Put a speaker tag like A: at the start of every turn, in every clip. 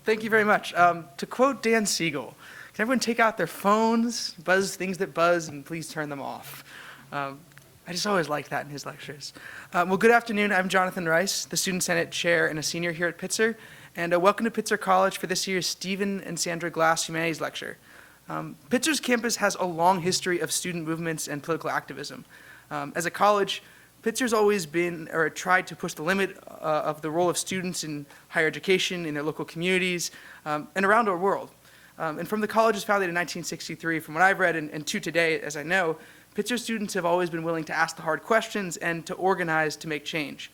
A: Thank you very much. To quote Dan Siegel, can everyone take out their phones, buzz things that buzz, and please turn them off? I just always liked that in his lectures. Well, good afternoon. I'm Jonathan Rice, the Student Senate Chair and a senior here at Pitzer. And welcome to Pitzer College for this year's Stephen and Sandra Glass Humanities Lecture. Pitzer's campus has a long history of student movements and political activism. As a college, Pitzer's always been, or tried to push the limit of the role of students in higher education, in their local communities, and around our world. And from the college was founded in 1963, from what I've read, and to today, as I know, Pitzer students have always been willing to ask the hard questions and to organize to make change.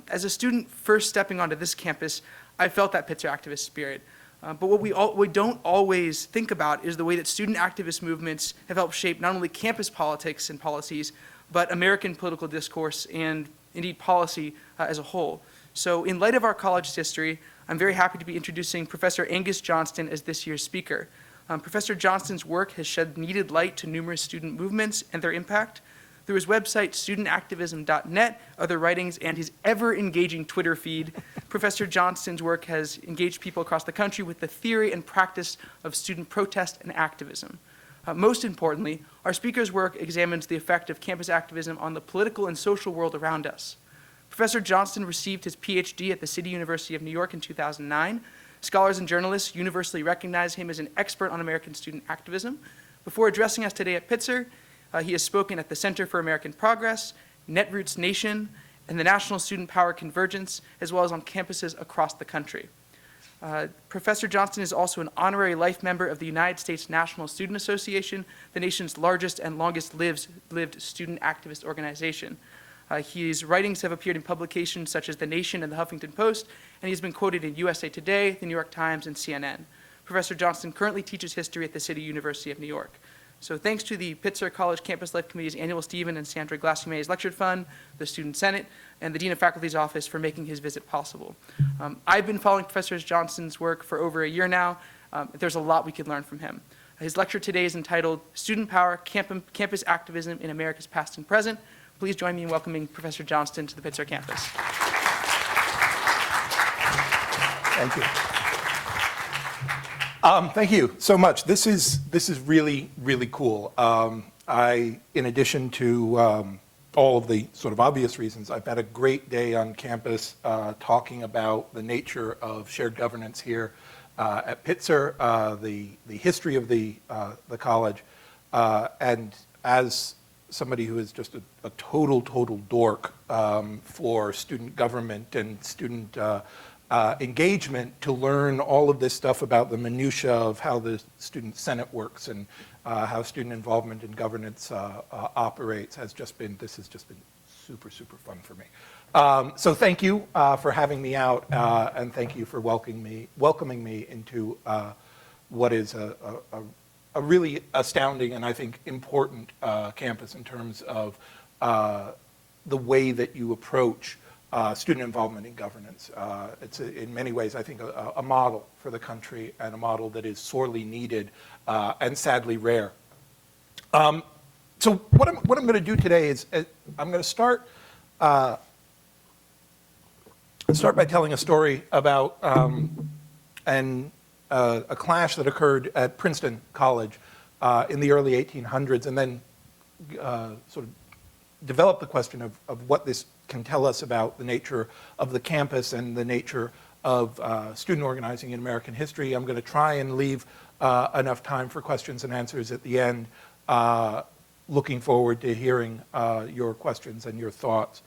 A: As a student first stepping onto this campus, I felt that Pitzer activist spirit. But what we don't always think about is the way that student activist movements have helped shape not only campus politics and policies, but American political discourse and indeed policy as a whole. So in light of our college's history, I'm very happy to be introducing Professor Angus Johnston as this year's speaker. Professor Johnston's work has shed needed light to numerous student movements and their impact. Through his website, studentactivism.net, other writings, and his ever-engaging Twitter feed, Professor Johnston's work has engaged people across the country with the theory and practice of student protest and activism. Most importantly, our speaker's work examines the effect of campus activism on the political and social world around us. Professor Johnston received his PhD at the City University of New York in 2009. Scholars and journalists universally recognize him as an expert on American student activism. Before addressing us today at Pitzer, he has spoken at the Center for American Progress, Netroots Nation, and the National Student Power Convergence, as well as on campuses across the country. Professor Johnston is also an honorary life member of the United States National Student Association, the nation's largest and longest lived student activist organization. His writings have appeared in publications such as The Nation and The Huffington Post, and he's been quoted in USA Today, The New York Times, and CNN. Professor Johnston currently teaches history at the City University of New York. So thanks to the Pitzer College Campus Life Committee's annual Stephen and Sandra Glass Humanities Lecture Fund, the Student Senate, and the Dean of Faculty's office for making his visit possible. I've been following Professor Johnston's work for over a year now. There's a lot we could learn from him. His lecture today is entitled Student Power, Campus Activism in America's Past and Present. Please join me in welcoming Professor Johnston to the Pitzer campus.
B: Thank you. Thank you so much. This is really, really cool. In addition to all of the sort of obvious reasons, I've had a great day on campus talking about the nature of shared governance here at Pitzer, the history of the college, and as somebody who is just a total dork for student government and student engagement, to learn all of this stuff about the minutia of how the Student Senate works and how student involvement in governance operates this has just been super fun for me. So thank you for having me out, and thank you for welcoming me into what is a really astounding and I think important campus in terms of the way that you approach student involvement in governance. It's in many ways, I think, a model for the country and a model that is sorely needed and sadly rare. So what I'm going to do today is I'm going to start by telling a story about a clash that occurred at Princeton College in the early 1800s, and then sort of develop the question of what this can tell us about the nature of the campus and the nature of student organizing in American history. I'm going to try and leave enough time for questions and answers at the end. Looking forward to hearing your questions and your thoughts.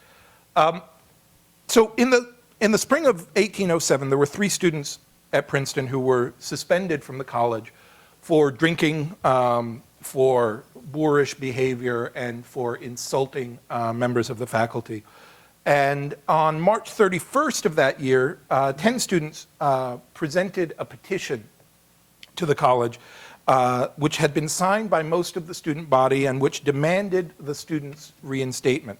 B: So in the spring of 1807, there were 3 students at Princeton who were suspended from the college for drinking, for boorish behavior, and for insulting members of the faculty. And on March 31st of that year, 10 students presented a petition to the college, which had been signed by most of the student body and which demanded the students' reinstatement.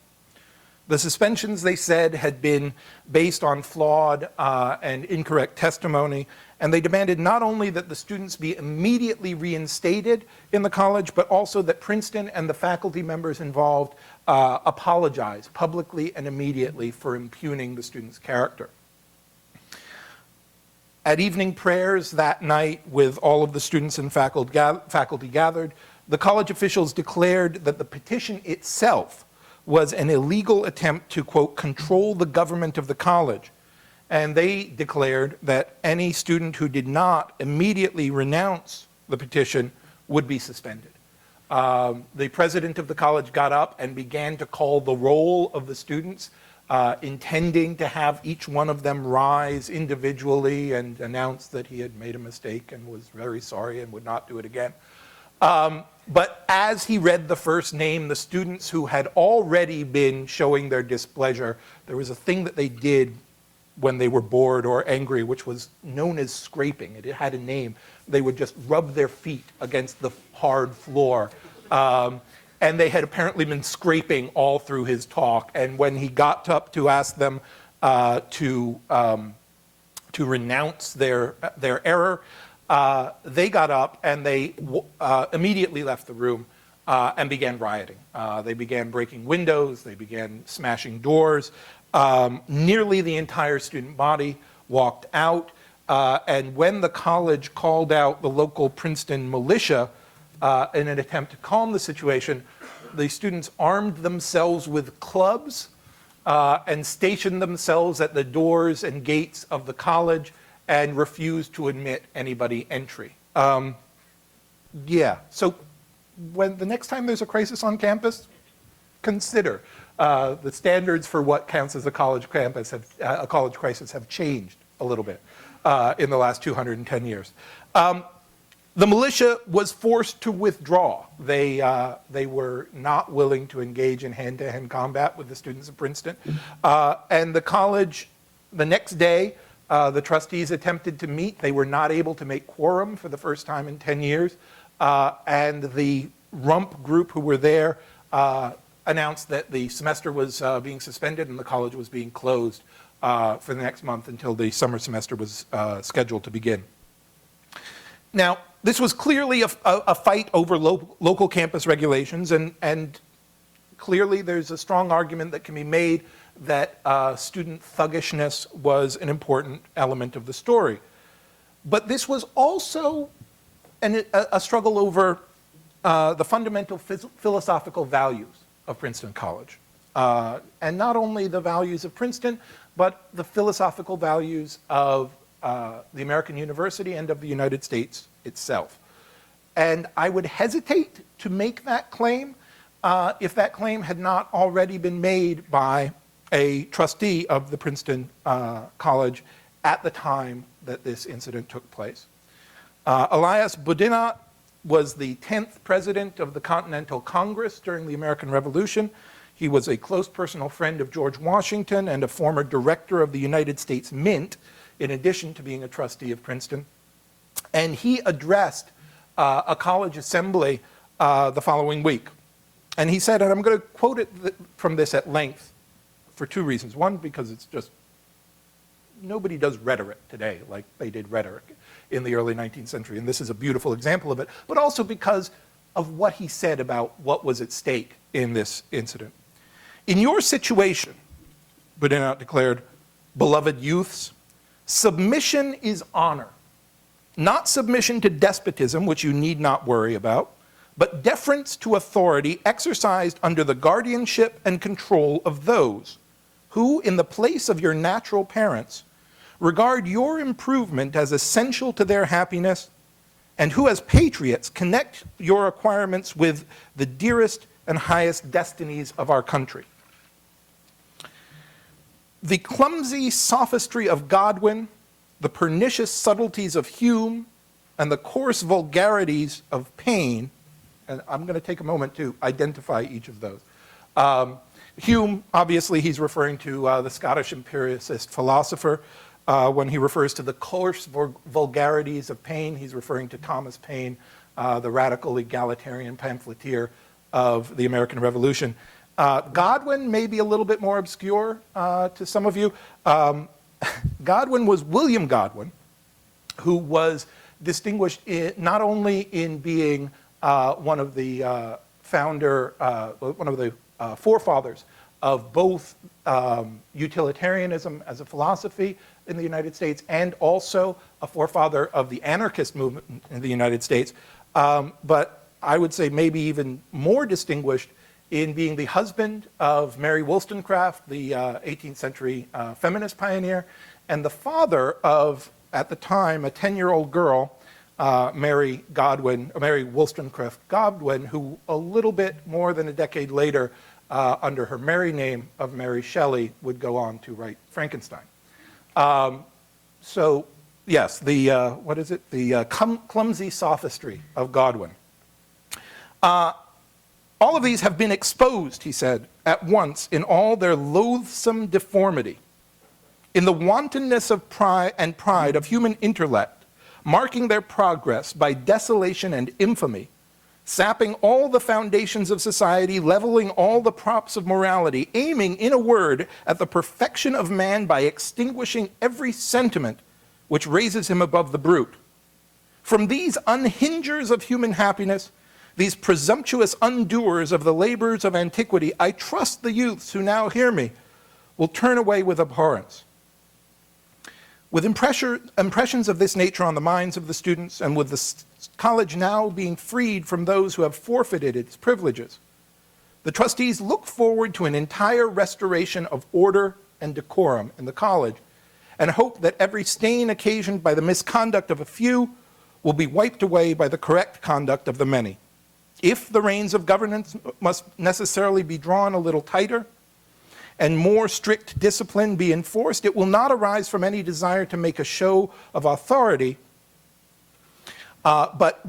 B: The suspensions, they said, had been based on flawed and incorrect testimony, and they demanded not only that the students be immediately reinstated in the college, but also that Princeton and the faculty members involved apologize publicly and immediately for impugning the students' character. At evening prayers that night, with all of the students and faculty gathered, the college officials declared that the petition itself was an illegal attempt to, quote, control the government of the college. And they declared that any student who did not immediately renounce the petition would be suspended. The president of the college got up and began to call the roll of the students, intending to have each one of them rise individually and announce that he had made a mistake and was very sorry and would not do it again. But as he read the first name, the students who had already been showing their displeasure, there was a thing that they did when they were bored or angry, which was known as scraping. It had a name. They would just rub their feet against the hard floor. And they had apparently been scraping all through his talk. And when he got up to ask them to renounce their error, they got up and they immediately left the room and began rioting. They began breaking windows. They began smashing doors. Nearly the entire student body walked out. And when the college called out the local Princeton militia in an attempt to calm the situation, the students armed themselves with clubs and stationed themselves at the doors and gates of the college and refused to admit anybody entry. Yeah, so when the next time there's a crisis on campus, consider the standards for what counts as a college campus a college crisis have changed a little bit in the last 210 years. The militia was forced to withdraw. They were not willing to engage in hand-to-hand combat with the students of Princeton. And the college, the next day, the trustees attempted to meet. They were not able to make quorum for the first time in 10 years. And the rump group who were there announced that the semester was being suspended and the college was being closed for the next month until the summer semester was scheduled to begin. Now, this was clearly a fight over local campus regulations, and clearly there's a strong argument that can be made that student thuggishness was an important element of the story. But this was also a struggle over the fundamental philosophical values of Princeton College. And not only the values of Princeton, but the philosophical values of the American University and of the United States itself. And I would hesitate to make that claim if that claim had not already been made by a trustee of the Princeton College at the time that this incident took place. Elias Boudinot was the 10th president of the Continental Congress during the American Revolution. He was a close personal friend of George Washington and a former director of the United States Mint, in addition to being a trustee of Princeton. And he addressed a college assembly the following week. And he said, and I'm going to quote it from this at length for two reasons. One, because it's just, nobody does rhetoric today like they did rhetoric in the early 19th century. And this is a beautiful example of it, but also because of what he said about what was at stake in this incident. In your situation, Boudinot declared, beloved youths, submission is honor. Not submission to despotism, which you need not worry about, but deference to authority exercised under the guardianship and control of those who, in the place of your natural parents, regard your improvement as essential to their happiness, and who, as patriots, connect your acquirements with the dearest and highest destinies of our country. The clumsy sophistry of Godwin, the pernicious subtleties of Hume, and the coarse vulgarities of Paine, and I'm going to take a moment to identify each of those. Hume, obviously, he's referring to the Scottish empiricist philosopher. When he refers to the coarse vulgarities of Paine, he's referring to Thomas Paine, the radical egalitarian pamphleteer of the American Revolution. Godwin may be a little bit more obscure to some of you. Godwin was William Godwin, who was distinguished not only in being one of the forefathers of both utilitarianism as a philosophy in the United States, and also a forefather of the anarchist movement in the United States, but I would say maybe even more distinguished in being the husband of Mary Wollstonecraft, the 18th century feminist pioneer, and the father of, at the time, a 10-year-old girl, Mary Wollstonecraft Godwin, who a little bit more than a decade later, under her married name of Mary Shelley, would go on to write Frankenstein. So, yes, what is it? The clumsy sophistry of Godwin. All of these have been exposed, he said, at once in all their loathsome deformity, in the wantonness of pride of human intellect, marking their progress by desolation and infamy, sapping all the foundations of society, leveling all the props of morality, aiming, in a word, at the perfection of man by extinguishing every sentiment which raises him above the brute. From these unhingers of human happiness, these presumptuous undoers of the labors of antiquity, I trust the youths who now hear me will turn away with abhorrence. With impressions of this nature on the minds of the students, and with the college now being freed from those who have forfeited its privileges, the trustees look forward to an entire restoration of order and decorum in the college, and hope that every stain occasioned by the misconduct of a few will be wiped away by the correct conduct of the many. If the reins of governance must necessarily be drawn a little tighter, and more strict discipline be enforced, it will not arise from any desire to make a show of authority, but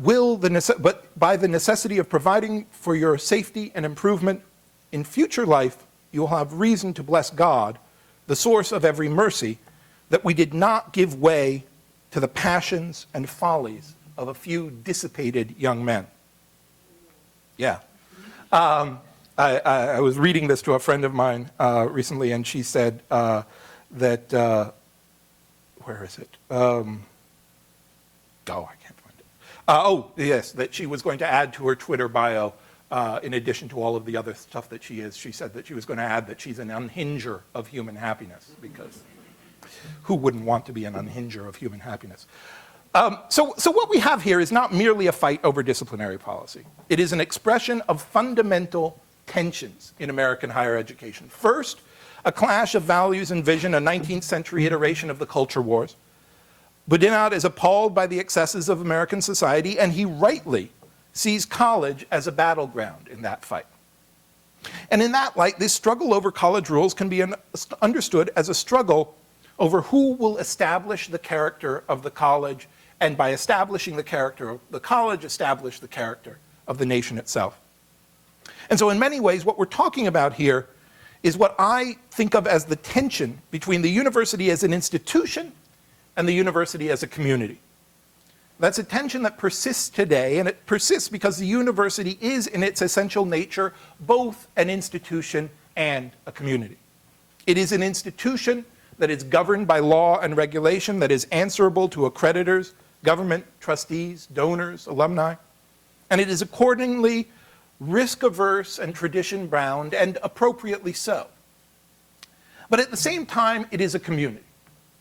B: by the necessity of providing for your safety and improvement in future life, you will have reason to bless God, the source of every mercy, that we did not give way to the passions and follies of a few dissipated young men. Yeah. I was reading this to a friend of mine recently, and she said that, where is it? I can't find it. Yes, that she was going to add to her Twitter bio, in addition to all of the other stuff that she is, she said that she was going to add that she's an unhinger of human happiness, because who wouldn't want to be an unhinger of human happiness? So what we have here is not merely a fight over disciplinary policy. It is an expression of fundamental tensions in American higher education. First, a clash of values and vision, a 19th century iteration of the culture wars. Boudinot is appalled by the excesses of American society, and he rightly sees college as a battleground in that fight. And in that light, this struggle over college rules can be understood as a struggle over who will establish the character of the college, and by establishing the character of the college, establish the character of the nation itself. And so in many ways, what we're talking about here is what I think of as the tension between the university as an institution and the university as a community. That's a tension that persists today, and it persists because the university is, in its essential nature, both an institution and a community. It is an institution that is governed by law and regulation, that is answerable to accreditors, government, trustees, donors, alumni, and it is accordingly risk-averse and tradition-bound, and appropriately so. But at the same time, it is a community.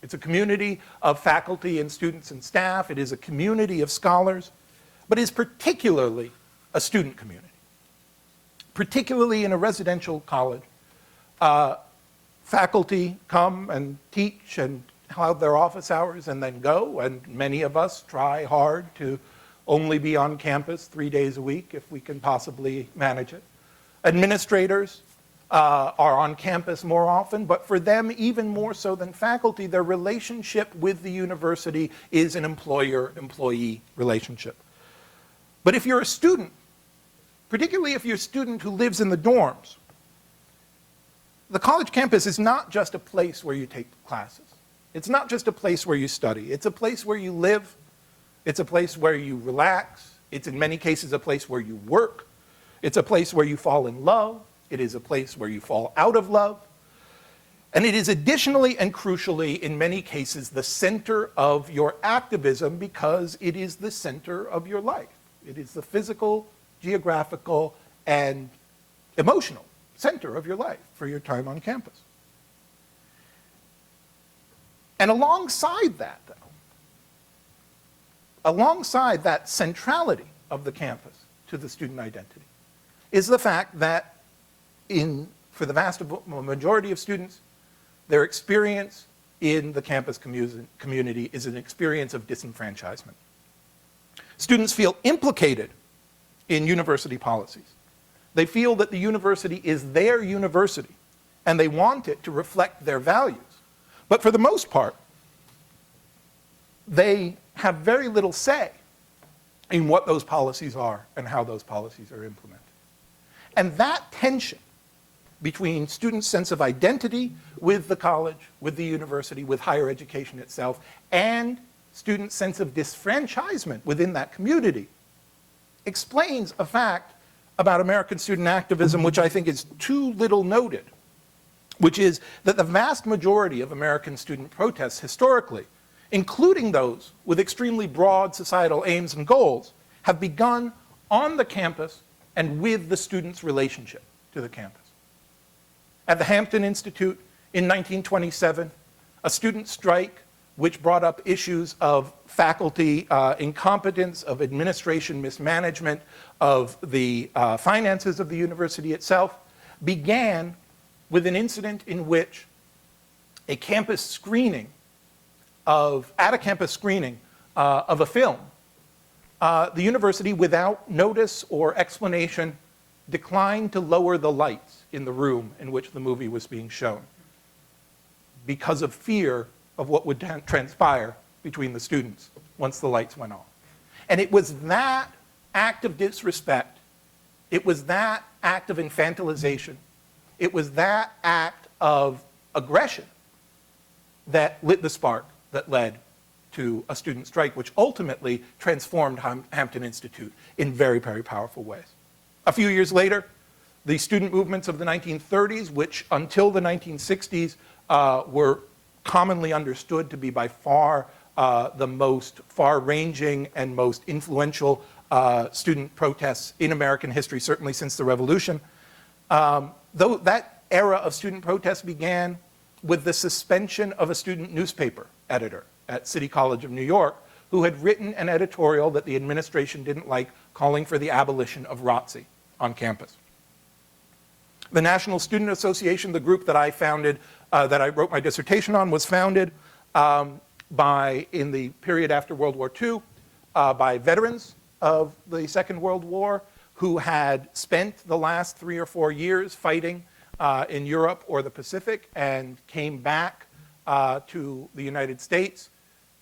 B: It's a community of faculty and students and staff. It is a community of scholars, but it is particularly a student community. Particularly in a residential college, faculty come and teach and have their office hours and then go, and many of us try hard to only be on campus 3 days a week if we can possibly manage it. Administrators are on campus more often, but for them, even more so than faculty, their relationship with the university is an employer-employee relationship. But if you're a student, particularly if you're a student who lives in the dorms, the college campus is not just a place where you take classes. It's not just a place where you study. It's a place where you live. It's a place where you relax. It's in many cases a place where you work. It's a place where you fall in love. It is a place where you fall out of love. And it is additionally and crucially, in many cases, the center of your activism, because it is the center of your life. It is the physical, geographical, and emotional center of your life for your time on campus. And alongside that, though, alongside that centrality of the campus to the student identity, is the fact that for the vast majority of students, their experience in the campus community is an experience of disenfranchisement. Students feel implicated in university policies. They feel that the university is their university, and they want it to reflect their values. But for the most part, they have very little say in what those policies are and how those policies are implemented. And that tension between students' sense of identity with the college, with the university, with higher education itself, and students' sense of disfranchisement within that community explains a fact about American student activism which I think is too little noted, which is that the vast majority of American student protests historically, including those with extremely broad societal aims and goals, have begun on the campus and with the students' relationship to the campus. At the Hampton Institute in 1927, a student strike which brought up issues of faculty incompetence, of administration mismanagement, of the finances of the university itself, began with an incident in which at a campus screening of a film, the university, without notice or explanation, declined to lower the lights in the room in which the movie was being shown because of fear of what would transpire between the students once the lights went off. And it was that act of disrespect, it was that act of infantilization, it was that act of aggression that lit the spark that led to a student strike, which ultimately transformed Hampton Institute in very, very powerful ways. A few years later, the student movements of the 1930s, which until the 1960s were commonly understood to be by far the most far-ranging and most influential student protests in American history, certainly since the Revolution. Though that era of student protests began with the suspension of a student newspaper editor at City College of New York, who had written an editorial that the administration didn't like, calling for the abolition of ROTC on campus. The National Student Association, the group that I founded, that I wrote my dissertation on, was founded in the period after World War II by veterans of the Second World War who had spent the last 3 or 4 years fighting in Europe or the Pacific and came back to the United States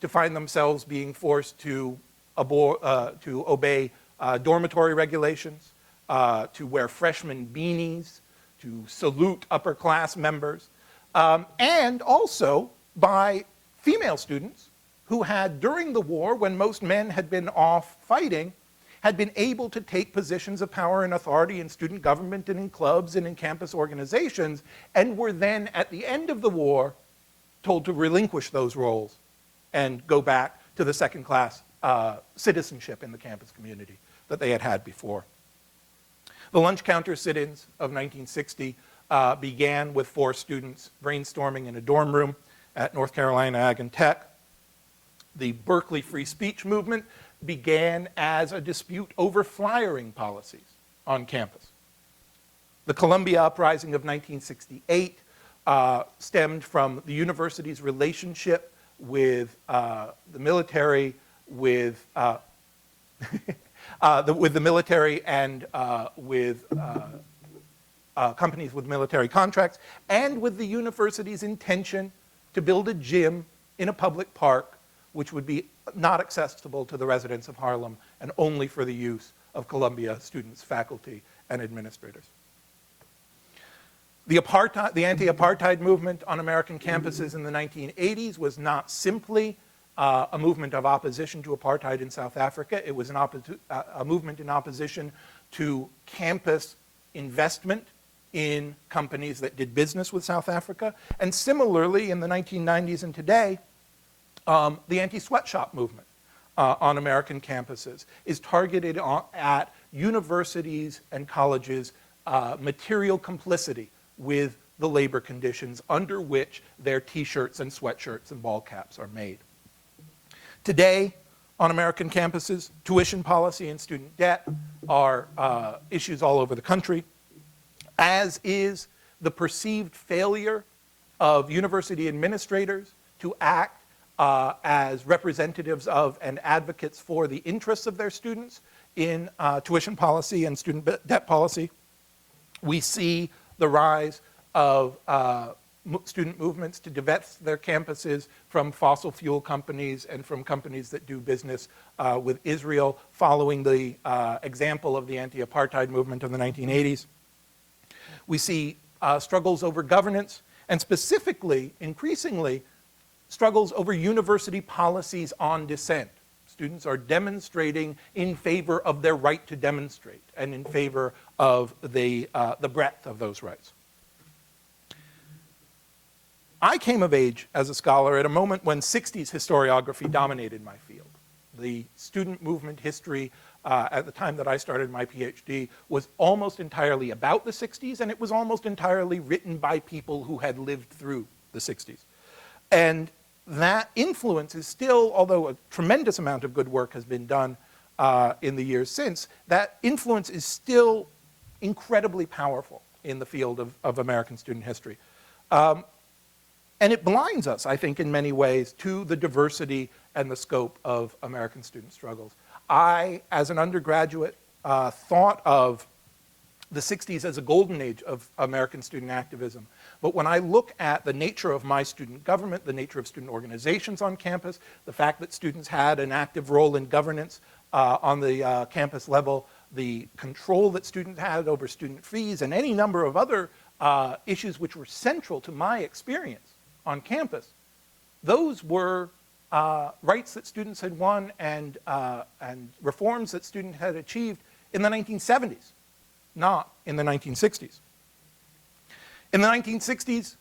B: to find themselves being forced to obey dormitory regulations, to wear freshman beanies, to salute upper class members, and also by female students who had, during the war, when most men had been off fighting, had been able to take positions of power and authority in student government and in clubs and in campus organizations, and were then, at the end of the war, told to relinquish those roles and go back to the second-class citizenship in the campus community that they had had before. The lunch counter sit-ins of 1960 began with 4 students brainstorming in a dorm room at North Carolina Ag and Tech. The Berkeley free speech movement began as a dispute over flyering policies on campus. The Columbia Uprising of 1968 stemmed from the university's relationship with the military, with the military and with companies with military contracts, and with the university's intention to build a gym in a public park which would be not accessible to the residents of Harlem and only for the use of Columbia students, faculty, and administrators. The anti-apartheid movement on American campuses in the 1980s was not simply a movement of opposition to apartheid in South Africa. It was a movement in opposition to campus investment in companies that did business with South Africa. And similarly, in the 1990s and today, the anti-sweatshop movement on American campuses is targeted at universities and colleges' material complicity with the labor conditions under which their t-shirts and sweatshirts and ball caps are made. Today, on American campuses, tuition policy and student debt are issues all over the country, as is the perceived failure of university administrators to act as representatives of and advocates for the interests of their students in tuition policy and student debt policy. We see the rise of student movements to divest their campuses from fossil fuel companies and from companies that do business with Israel, following the example of the anti-apartheid movement of the 1980s. We see struggles over governance, and specifically, increasingly, struggles over university policies on dissent. Students are demonstrating in favor of their right to demonstrate and in favor of the breadth of those rights. I came of age as a scholar at a moment when 60s historiography dominated my field. The student movement history at the time that I started my PhD was almost entirely about the 60s, and it was almost entirely written by people who had lived through the 60s. And that influence is still, although a tremendous amount of good work has been done in the years since, that influence is still incredibly powerful in the field of American student history. And it blinds us, I think, in many ways, to the diversity and the scope of American student struggles. I, as an undergraduate, thought of the 60s as a golden age of American student activism. But when I look at the nature of my student government, the nature of student organizations on campus, the fact that students had an active role in governance on the campus level, the control that students had over student fees, and any number of other issues which were central to my experience on campus, those were rights that students had won and reforms that students had achieved in the 1970s, not in the 1960s. In the 1960s,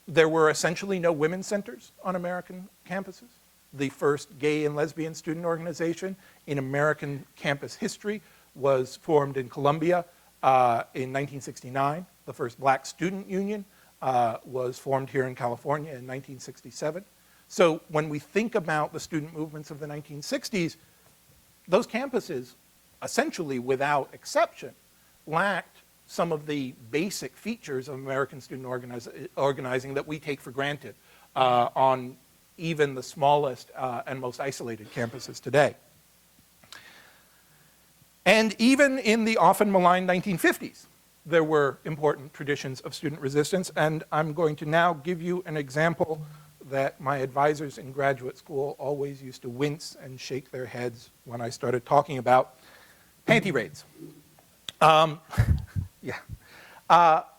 B: there were essentially no women's centers on American campuses. The first gay and lesbian student organization in American campus history was formed in Columbia in 1969. The first black student union was formed here in California in 1967. So when we think about the student movements of the 1960s, those campuses, essentially without exception, lacked some of the basic features of American student organizing that we take for granted on even the smallest and most isolated campuses today. And even in the often maligned 1950s, there were important traditions of student resistance, and I'm going to now give you an example that my advisors in graduate school always used to wince and shake their heads when I started talking about: panty raids.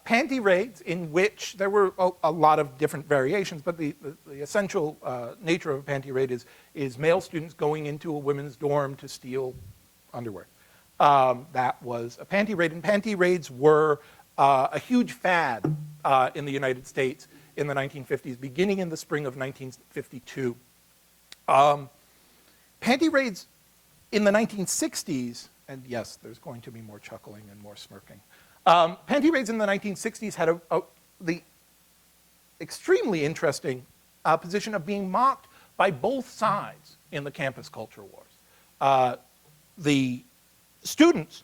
B: Panty raids, in which there were a lot of different variations, but the essential nature of a panty raid is male students going into a women's dorm to steal underwear. That was a panty raid, and panty raids were a huge fad in the United States in the 1950s, beginning in the spring of 1952. Panty raids in the 1960s, and yes, there's going to be more chuckling and more smirking. Panty raids in the 1960s had the extremely interesting position of being mocked by both sides in the campus culture wars. The students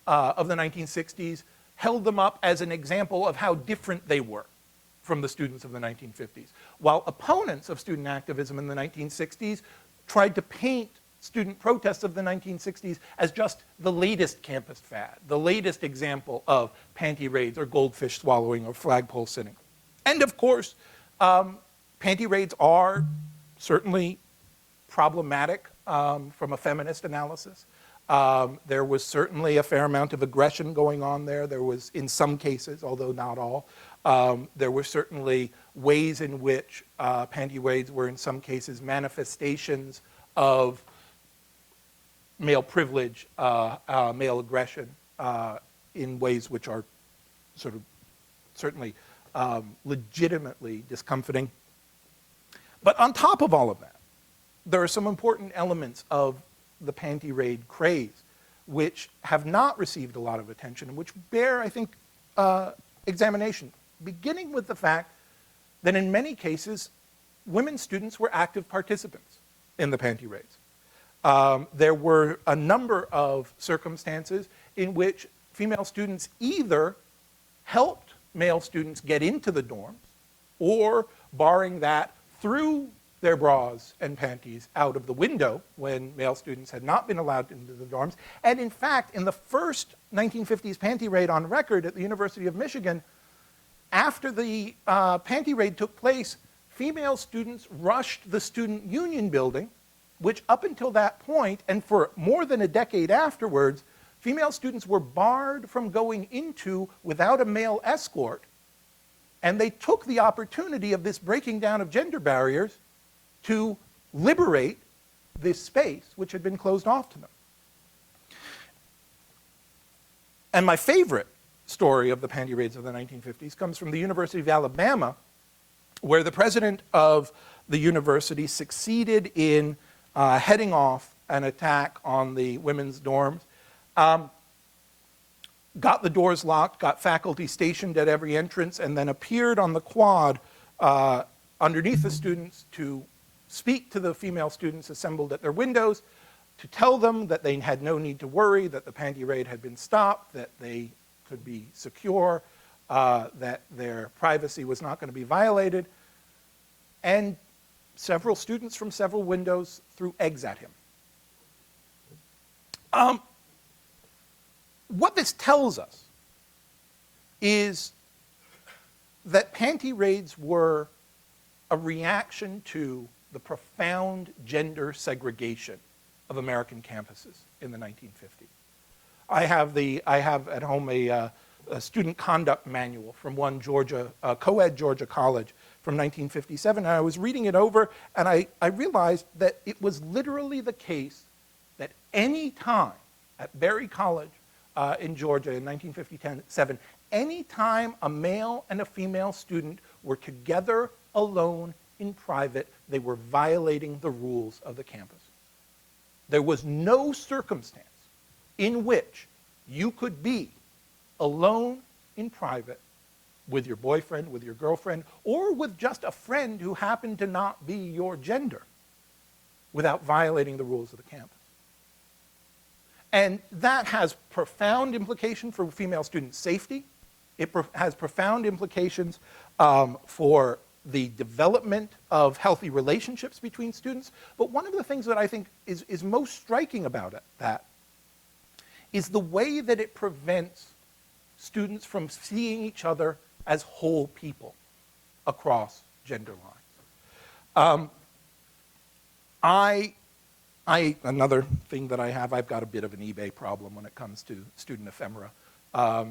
B: of the 1960s held them up as an example of how different they were from the students of the 1950s, while opponents of student activism in the 1960s tried to paint student protests of the 1960s as just the latest campus fad, the latest example of panty raids or goldfish swallowing or flagpole sitting. And of course, panty raids are certainly problematic from a feminist analysis. There was certainly a fair amount of aggression going on there. There was, in some cases, although not all, there were certainly ways in which panty raids were in some cases manifestations of male privilege, male aggression, in ways which are certainly legitimately discomforting. But on top of all of that, there are some important elements of the panty raid craze which have not received a lot of attention and which bear, I think, examination, beginning with the fact that in many cases, women students were active participants in the panty raids. There were a number of circumstances in which female students either helped male students get into the dorms, or, barring that, threw their bras and panties out of the window when male students had not been allowed into the dorms. And in fact, in the first 1950s panty raid on record at the University of Michigan, after the panty raid took place, female students rushed the student union building, which up until that point, and for more than a decade afterwards, female students were barred from going into without a male escort. And they took the opportunity of this breaking down of gender barriers to liberate this space which had been closed off to them. And my favorite story of the panty raids of the 1950s comes from the University of Alabama, where the president of the university succeeded in heading off an attack on the women's dorms, got the doors locked, got faculty stationed at every entrance, and then appeared on the quad underneath the students to speak to the female students assembled at their windows, to tell them that they had no need to worry, that the panty raid had been stopped, that they could be secure, that their privacy was not going to be violated. And several students from several windows threw eggs at him. What this tells us is that panty raids were a reaction to the profound gender segregation of American campuses in the 1950s. I have at home a student conduct manual from one co-ed Georgia college from 1957, and I was reading it over, and I realized that it was literally the case that any time at Berry College in Georgia in 1957, any time a male and a female student were together alone in private, they were violating the rules of the campus. There was no circumstance in which you could be alone in private with your boyfriend, with your girlfriend, or with just a friend who happened to not be your gender without violating the rules of the campus. And that has profound implications for female student safety. It has profound implications for the development of healthy relationships between students. But one of the things that I think is most striking about that is the way that it prevents students from seeing each other as whole people across gender lines. Another thing that I have, I've got a bit of an eBay problem when it comes to student ephemera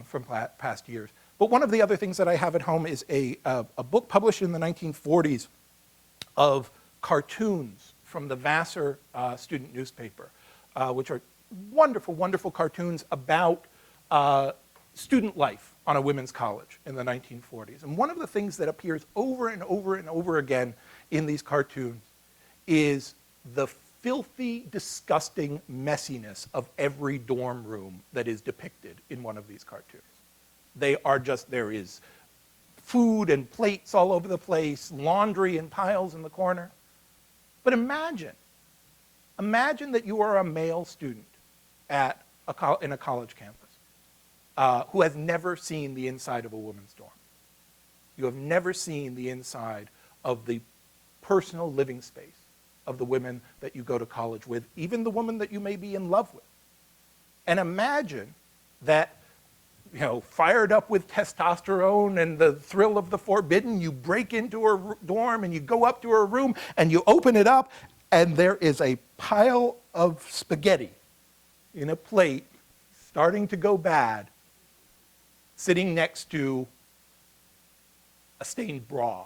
B: from past years. But one of the other things that I have at home is a book published in the 1940s of cartoons from the Vassar student newspaper, which are wonderful, wonderful cartoons about student life on a women's college in the 1940s. And one of the things that appears over and over and over again in these cartoons is the filthy, disgusting messiness of every dorm room that is depicted in one of these cartoons. They are just, there is food and plates all over the place, laundry in piles in the corner. But imagine that you are a male student in a college campus who has never seen the inside of a woman's dorm. You have never seen the inside of the personal living space of the women that you go to college with, even the woman that you may be in love with. And imagine that, fired up with testosterone and the thrill of the forbidden, you break into her dorm and you go up to her room and you open it up and there is a pile of spaghetti in a plate starting to go bad, sitting next to a stained bra,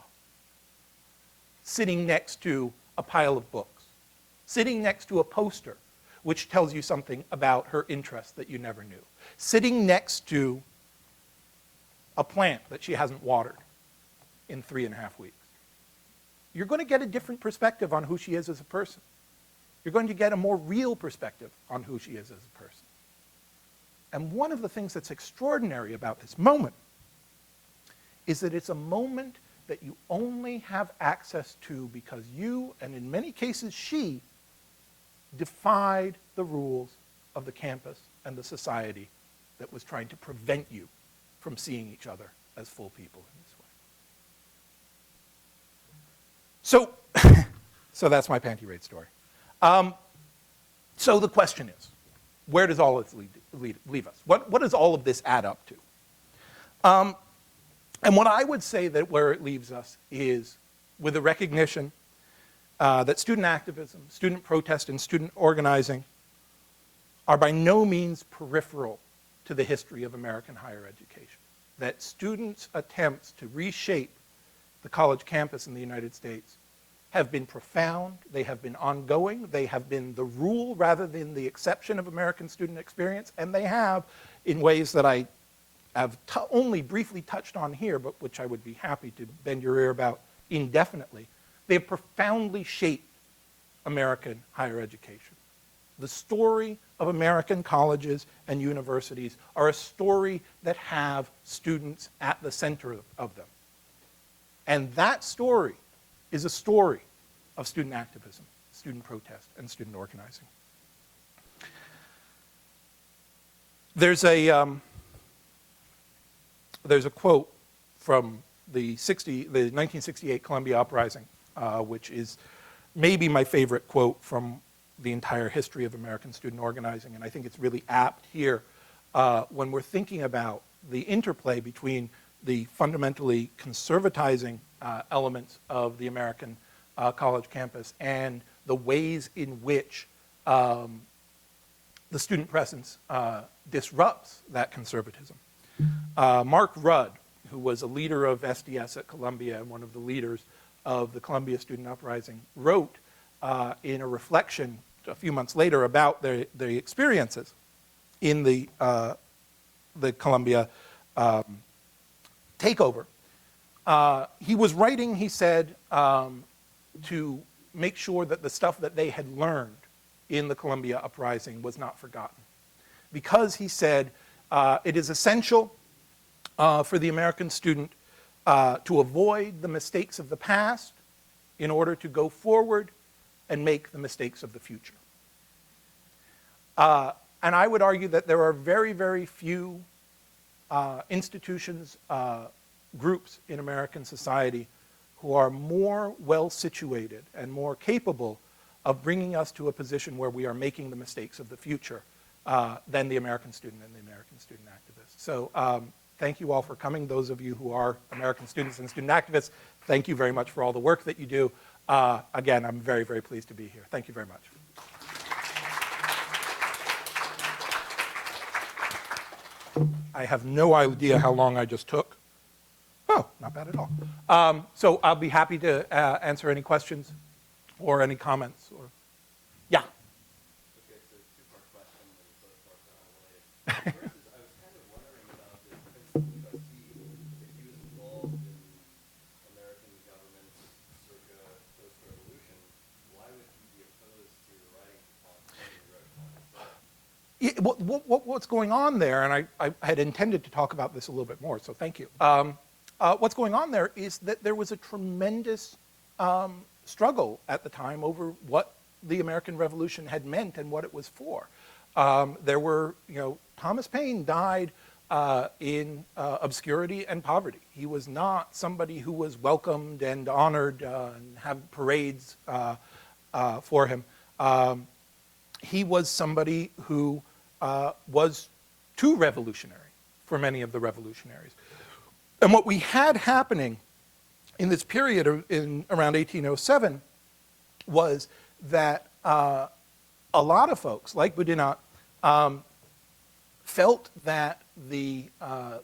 B: sitting next to a pile of books, sitting next to a poster which tells you something about her interests that you never knew, sitting next to a plant that she hasn't watered in 3.5 weeks. You're going to get a different perspective on who she is as a person. You're going to get a more real perspective on who she is as a person. And one of the things that's extraordinary about this moment is that it's a moment that you only have access to because you, and in many cases she, defied the rules of the campus and the society that was trying to prevent you from seeing each other as full people in this way. So that's my panty raid story. So the question is, where does all this leave us? What does all of this add up to? And what I would say that where it leaves us is with a recognition that student activism, student protest, and student organizing are by no means peripheral to the history of American higher education. That students' attempts to reshape the college campus in the United States have been profound, they have been ongoing, they have been the rule rather than the exception of American student experience, and they have, in ways that I have only briefly touched on here, but which I would be happy to bend your ear about indefinitely, they have profoundly shaped American higher education. The story of American colleges and universities are a story that have students at the center of them. And that story is a story of student activism, student protest, and student organizing. There's a quote from the 1968 Columbia Uprising, which is maybe my favorite quote from the entire history of American student organizing, and I think it's really apt here when we're thinking about the interplay between the fundamentally conservatizing elements of the American college campus and the ways in which the student presence disrupts that conservatism. Mark Rudd, who was a leader of SDS at Columbia and one of the leaders of the Columbia Student Uprising, wrote in a reflection a few months later about the experiences in the Columbia takeover. He was writing, he said, to make sure that the stuff that they had learned in the Columbia Uprising was not forgotten. Because, he said, it is essential for the American student to avoid the mistakes of the past in order to go forward and make the mistakes of the future. And I would argue that there are very, very few institutions, groups in American society who are more well-situated and more capable of bringing us to a position where we are making the mistakes of the future than the American student and the American student activist. So thank you all for coming. Those of you who are American students and student activists, thank you very much for all the work that you do. Again, I'm very, very pleased to be here. Thank you very much. I have no idea how long I just took. Oh, not bad at all. So I'll be happy to answer any questions or any comments. Or yeah.
C: Okay, so two-part question, and both parts are unrelated. First is, I was kind of wondering about the principal trustee, if he was involved in American government circa post-revolution, why would he be opposed to writing
B: What's going on there, and I had intended to talk about this a little bit more, so thank you. What's going on there is that there was a tremendous struggle at the time over what the American Revolution had meant and what it was for. There were, Thomas Paine died in obscurity and poverty. He was not somebody who was welcomed and honored and had parades for him. He was somebody who was too revolutionary for many of the revolutionaries. And what we had happening in this period in around 1807 was that a lot of folks, like Boudinot, felt that the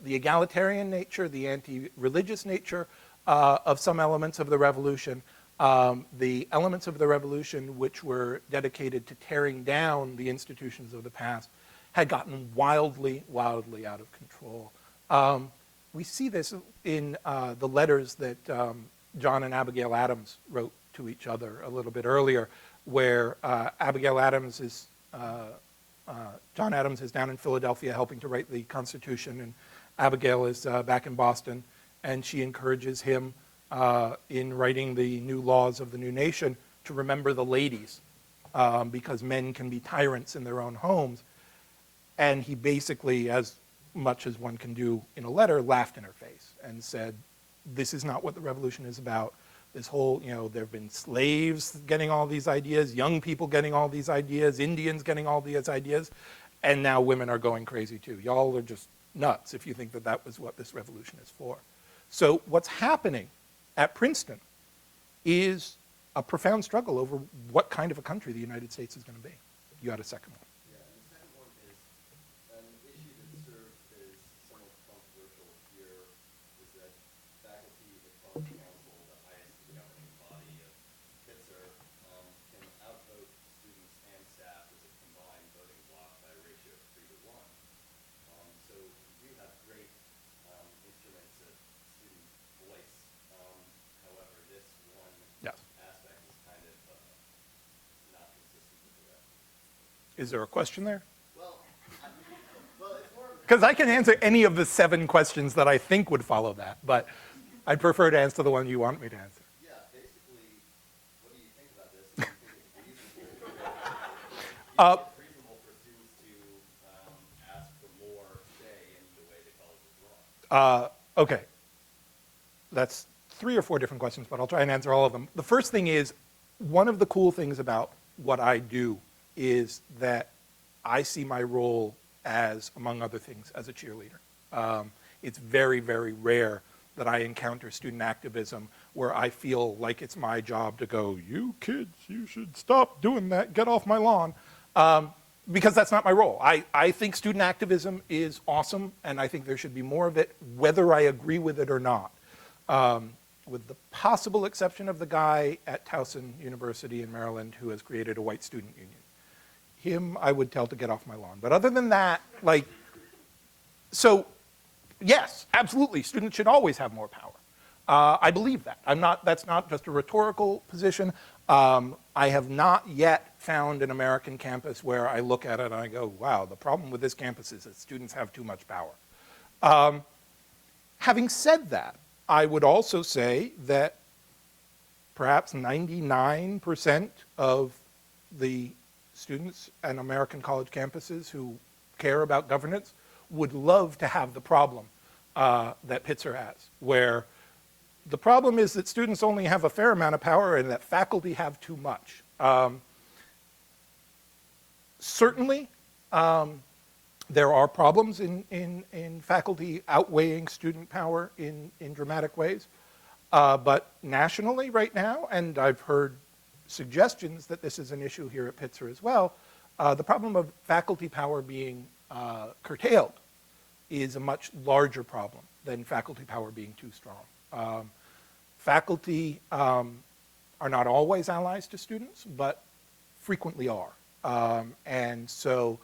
B: egalitarian nature, the anti-religious nature of some elements of the revolution, the elements of the revolution which were dedicated to tearing down the institutions of the past, had gotten wildly, wildly out of control. We see this in the letters that John and Abigail Adams wrote to each other a little bit earlier, where John Adams is down in Philadelphia helping to write the Constitution, and Abigail is back in Boston. and she encourages him in writing the new laws of the new nation to remember the ladies, because men can be tyrants in their own homes. And he basically, as much as one can do in a letter, laughed in her face and said, this is not what the revolution is about. This whole, there have been slaves getting all these ideas, young people getting all these ideas, Indians getting all these ideas, and now women are going crazy too. Y'all are just nuts if you think that that was what this revolution is for. So what's happening at Princeton is a profound struggle over what kind of a country the United States is going to be. You had a second one.
C: Yeah, and the second one is an issue that served as somewhat controversial here is that faculty, the college council, the highest governing body of Pitzer, can outvote students and staff as a combined voting bloc by a ratio of 3 to 1. So we do have great instruments of student voice. However, this one
B: Yes.
C: aspect is kind of not consistent with the rest.
B: Is there a question there?
C: Well, it's more.
B: Because I can answer any of the 7 questions that I think would follow that, but I'd prefer to answer the one you want me to answer.
C: Yeah, basically, what do you think about this? Do you think it's reasonable for students to ask for more say in the way the college is run?
B: Okay. That's 3 or 4 different questions, but I'll try and answer all of them. The first thing is, one of the cool things about what I do is that I see my role as, among other things, as a cheerleader. It's very, very rare that I encounter student activism where I feel like it's my job to go, you kids, you should stop doing that, get off my lawn, because that's not my role. I think student activism is awesome, and I think there should be more of it, whether I agree with it or not. With the possible exception of the guy at Towson University in Maryland who has created a white student union. Him, I would tell to get off my lawn. But other than that, so yes, absolutely, students should always have more power. I believe that. That's not just a rhetorical position. I have not yet found an American campus where I look at it and I go, wow, the problem with this campus is that students have too much power. Having said that, I would also say that perhaps 99% of the students on American college campuses who care about governance would love to have the problem that Pitzer has, where the problem is that students only have a fair amount of power and that faculty have too much. Certainly, there are problems in faculty outweighing student power in dramatic ways. But nationally right now, and I've heard suggestions that this is an issue here at Pitzer as well, the problem of faculty power being curtailed is a much larger problem than faculty power being too strong. Faculty are not always allies to students, but frequently are. And so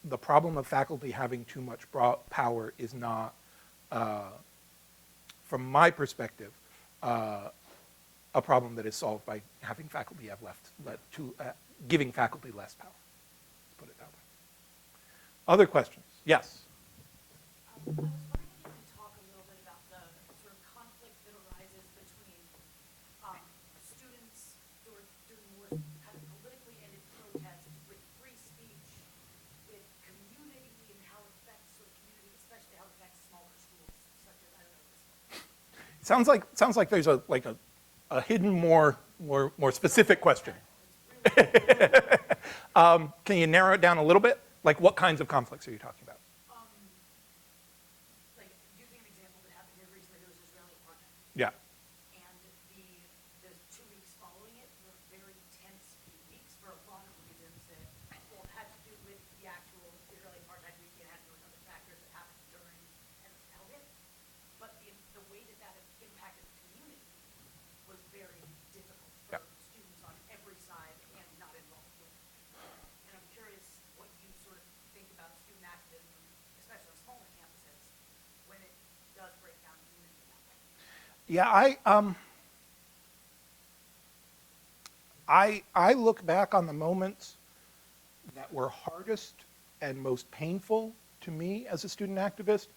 B: the problem of faculty having too much power is not, from my perspective, a problem that is solved by having faculty have giving faculty less power. Let's put it that way. Other questions? Yes.
D: I was wondering if you could talk a little bit about the sort of conflict that arises between students who are doing more kind of politically ended protests with free speech, with community and how it affects sort of community, especially how it affects smaller schools, such as, I don't know, this one.
B: Sounds like there's a hidden, more specific question. Can you narrow it down a little bit? Like what kinds of conflicts are you talking about?
D: Like using an example that happened here recently, there was Israeli apartheid.
B: Yeah.
D: And the 2 weeks following it were very tense few weeks for a lot of reasons that had to do with the actual Israeli apartheid week. It had to do with other factors that happened during and held in. But the way that impacted the community was very difficult for students on every side and not involved with. And I'm curious what you sort of think about student activism, especially on smaller campuses, when it does break down community that way.
B: Yeah, I look back on the moments that were hardest and most painful to me as a student activist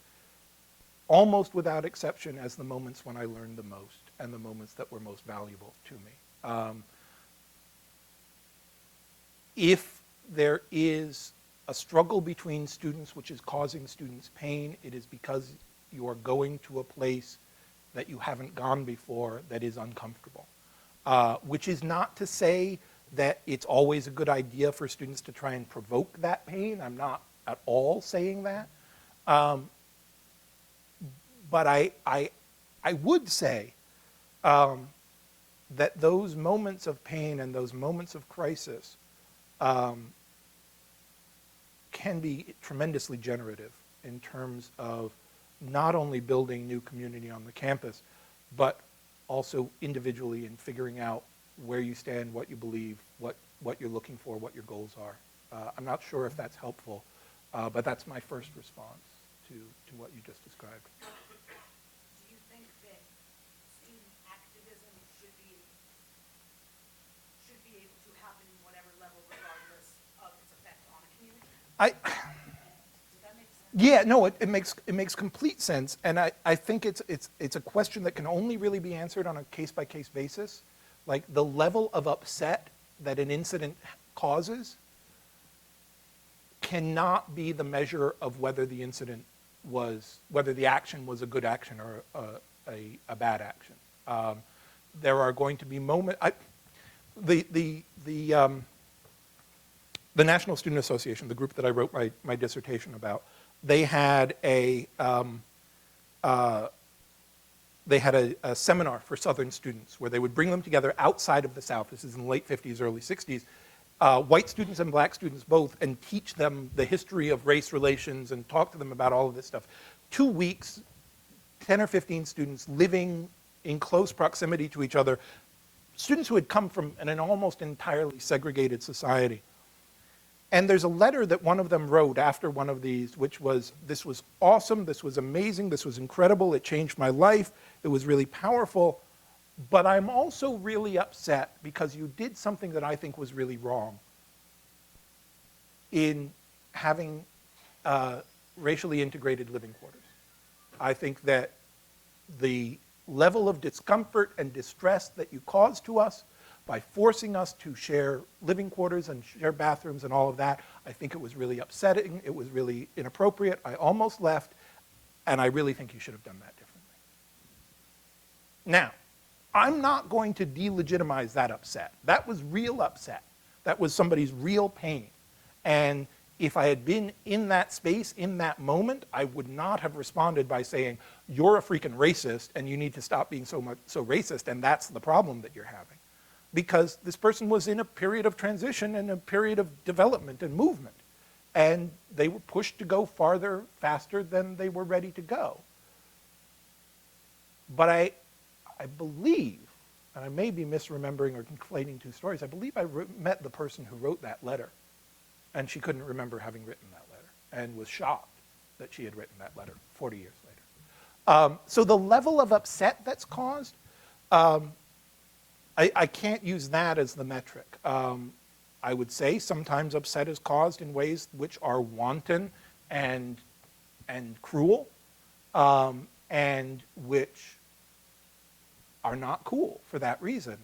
B: almost without exception, as the moments when I learned the most and the moments that were most valuable to me. If there is a struggle between students which is causing students pain, it is because you are going to a place that you haven't gone before that is uncomfortable. Which is not to say that it's always a good idea for students to try and provoke that pain. I'm not at all saying that. But I would say that those moments of pain and those moments of crisis can be tremendously generative in terms of not only building new community on the campus, but also individually in figuring out where you stand, what you believe, what you're looking for, what your goals are. I'm not sure if that's helpful, but that's my first response to what you just described.
D: Do you think that student activism should be able to happen in whatever level regardless of its effect on a community? Does that make sense?
B: Yeah, no, it makes complete sense, and I think it's a question that can only really be answered on a case-by-case basis. Like, the level of upset that an incident causes cannot be the measure of whether the action was a good action or a bad action. There are going to be moments. The National Student Association, the group that I wrote my dissertation about, they had a seminar for Southern students where they would bring them together outside of the South. This is in the late 50s, early 60s. White students and black students both, and teach them the history of race relations and talk to them about all of this stuff. 2 weeks, 10 or 15 students living in close proximity to each other, students who had come from an almost entirely segregated society. And there's a letter that one of them wrote after one of these, which was, "This was awesome, this was amazing, this was incredible, it changed my life, it was really powerful, but I'm also really upset because you did something that I think was really wrong in having racially integrated living quarters. I think that the level of discomfort and distress that you caused to us by forcing us to share living quarters and share bathrooms and all of that, I think it was really upsetting, it was really inappropriate, I almost left, and I really think you should have done that differently." Now, I'm not going to delegitimize that upset. That was real upset. That was somebody's real pain. And if I had been in that space, in that moment, I would not have responded by saying, "You're a freaking racist and you need to stop being so racist, and that's the problem that you're having." Because this person was in a period of transition and a period of development and movement. And they were pushed to go farther, faster than they were ready to go. But I believe, and I may be misremembering or conflating two stories, I believe I met the person who wrote that letter, and she couldn't remember having written that letter, and was shocked that she had written that letter 40 years later. So the level of upset that's caused, I can't use that as the metric. I would say sometimes upset is caused in ways which are wanton and cruel, and which are not cool for that reason.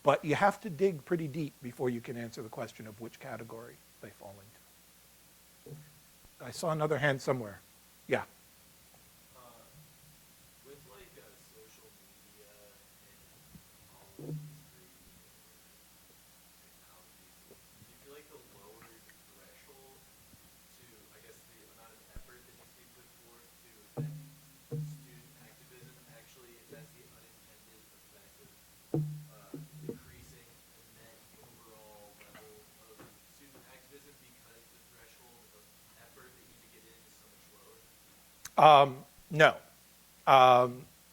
B: But you have to dig pretty deep before you can answer the question of which category they fall into. I saw another hand somewhere. Yeah.
C: With social media and all of these great technologies, do you feel like the lowered threshold to, I guess, the amount of effort that needs to be put forth to affect student activism actually has the unintended effect of decreasing the net overall level of student activism because the threshold of effort that you need to get in is so much lower?
B: No.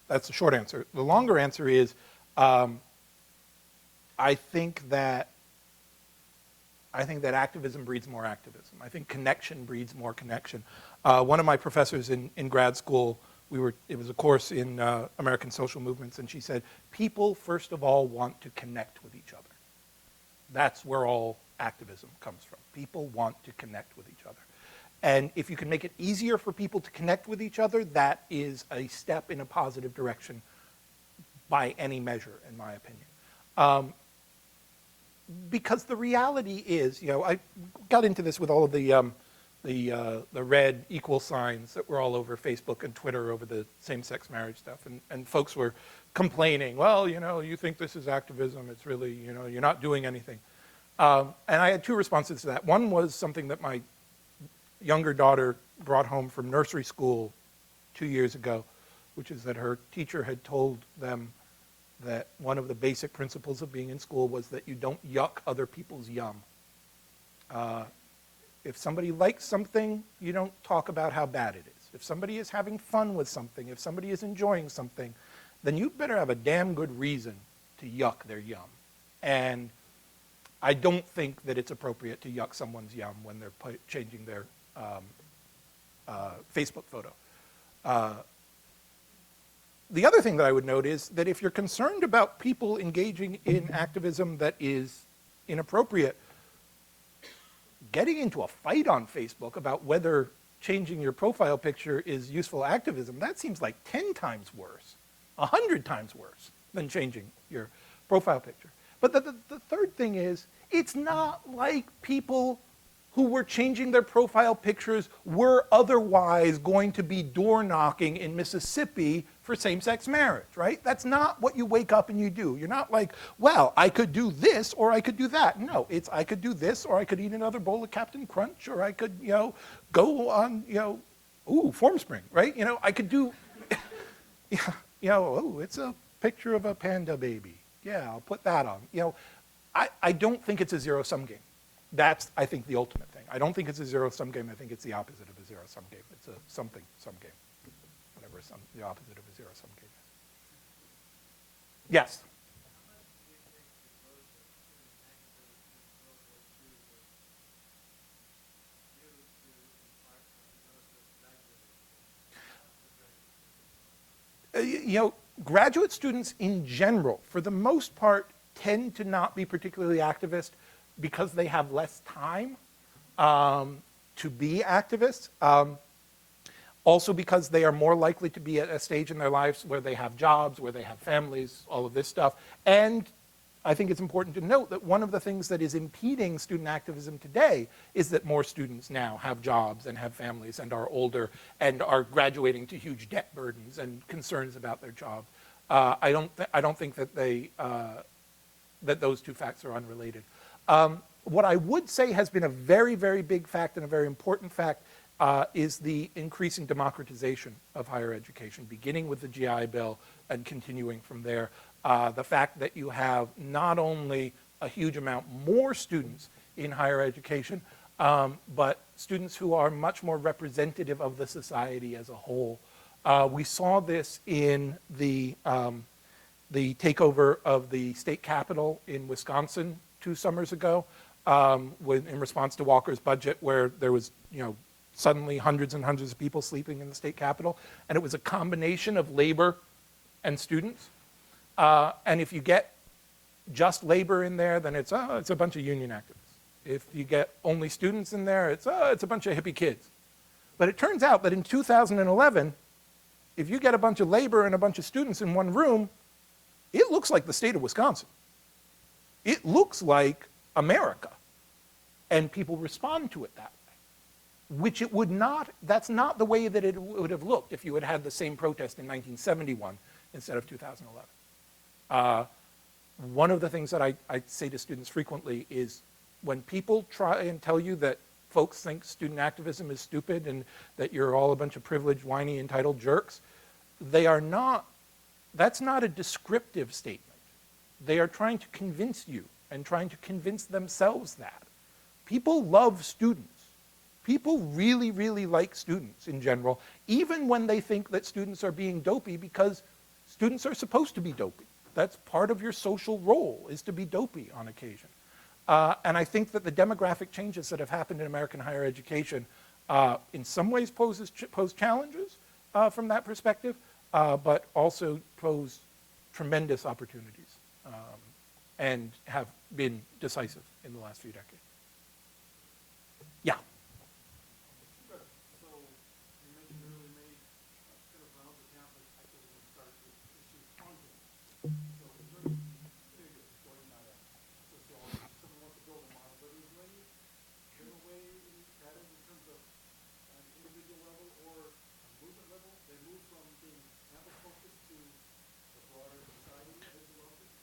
B: That's the short answer. The longer answer is, I think that activism breeds more activism. I think connection breeds more connection. One of my professors in grad school, it was a course in American social movements, and she said, people, first of all, want to connect with each other. That's where all activism comes from. People want to connect with each other. And if you can make it easier for people to connect with each other, that is a step in a positive direction by any measure, in my opinion. Because the reality is, I got into this with all of the red equal signs that were all over Facebook and Twitter over the same-sex marriage stuff, and folks were complaining, well, you think this is activism, it's really, you're not doing anything. And I had two responses to that. One was something that my younger daughter brought home from nursery school 2 years ago, which is that her teacher had told them that one of the basic principles of being in school was that you don't yuck other people's yum. If somebody likes something, you don't talk about how bad it is. If somebody is having fun with something, if somebody is enjoying something, then you better have a damn good reason to yuck their yum. And I don't think that it's appropriate to yuck someone's yum when they're changing their Facebook photo. The other thing that I would note is that if you're concerned about people engaging in activism that is inappropriate, getting into a fight on Facebook about whether changing your profile picture is useful activism, that seems like 10 times worse, 100 times worse than changing your profile picture. But the third thing is, it's not like people who were changing their profile pictures were otherwise going to be door knocking in Mississippi for same-sex marriage, right? That's not what you wake up and you do. You're not like, well, I could do this or I could do that. No, it's I could do this or I could eat another bowl of Captain Crunch or I could, go on, Form Spring, right? I could do, it's a picture of a panda baby. Yeah, I'll put that on. I don't think it's a zero-sum game. That's, I think, the ultimate thing. I don't think it's a zero-sum game. I think it's the opposite of a zero-sum game. It's a something-sum game, whatever the opposite of a zero-sum game is. Yes? Graduate students in general, for the most part, tend to not be particularly activist because they have less time to be activists. Also because they are more likely to be at a stage in their lives where they have jobs, where they have families, all of this stuff. And I think it's important to note that one of the things that is impeding student activism today is that more students now have jobs and have families and are older and are graduating to huge debt burdens and concerns about their jobs. I don't think that that those two facts are unrelated. What I would say has been a very, very big fact and a very important fact is the increasing democratization of higher education, beginning with the GI Bill and continuing from there. The fact that you have not only a huge amount more students in higher education, but students who are much more representative of the society as a whole. We saw this in the takeover of the state capitol in Wisconsin 2 summers ago, in response to Walker's budget, where there was, suddenly hundreds and hundreds of people sleeping in the state capitol, and it was a combination of labor and students. And if you get just labor in there, then it's a bunch of union activists. If you get only students in there, it's a bunch of hippie kids. But it turns out that in 2011, if you get a bunch of labor and a bunch of students in one room, it looks like the state of Wisconsin. It looks like America. And people respond to it that way, which it would not, that's not the way that it would have looked if you had had the same protest in 1971 instead of 2011. One of the things that I say to students frequently is when people try and tell you that folks think student activism is stupid and that you're all a bunch of privileged, whiny, entitled jerks, that's not a descriptive statement. They are trying to convince you and trying to convince themselves that. People love students. People really, really like students in general, even when they think that students are being dopey, because students are supposed to be dopey. That's part of your social role, is to be dopey on occasion. And I think that the demographic changes that have happened in American higher education in some ways pose challenges from that perspective, but also pose tremendous opportunities and have been decisive in the last few decades. Yeah?
C: Two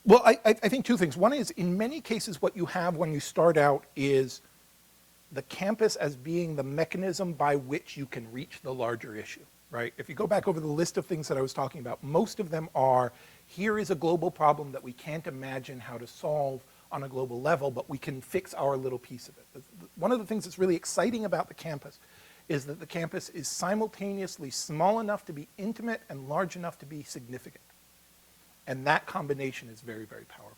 B: Well, I think two things. One is, in many cases, what you have when you start out is the campus as being the mechanism by which you can reach the larger issue, right? If you go back over the list of things that I was talking about, most of them are, here is a global problem that we can't imagine how to solve on a global level, but we can fix our little piece of it. One of the things that's really exciting about the campus is that the campus is simultaneously small enough to be intimate and large enough to be significant. And that combination is very, very powerful.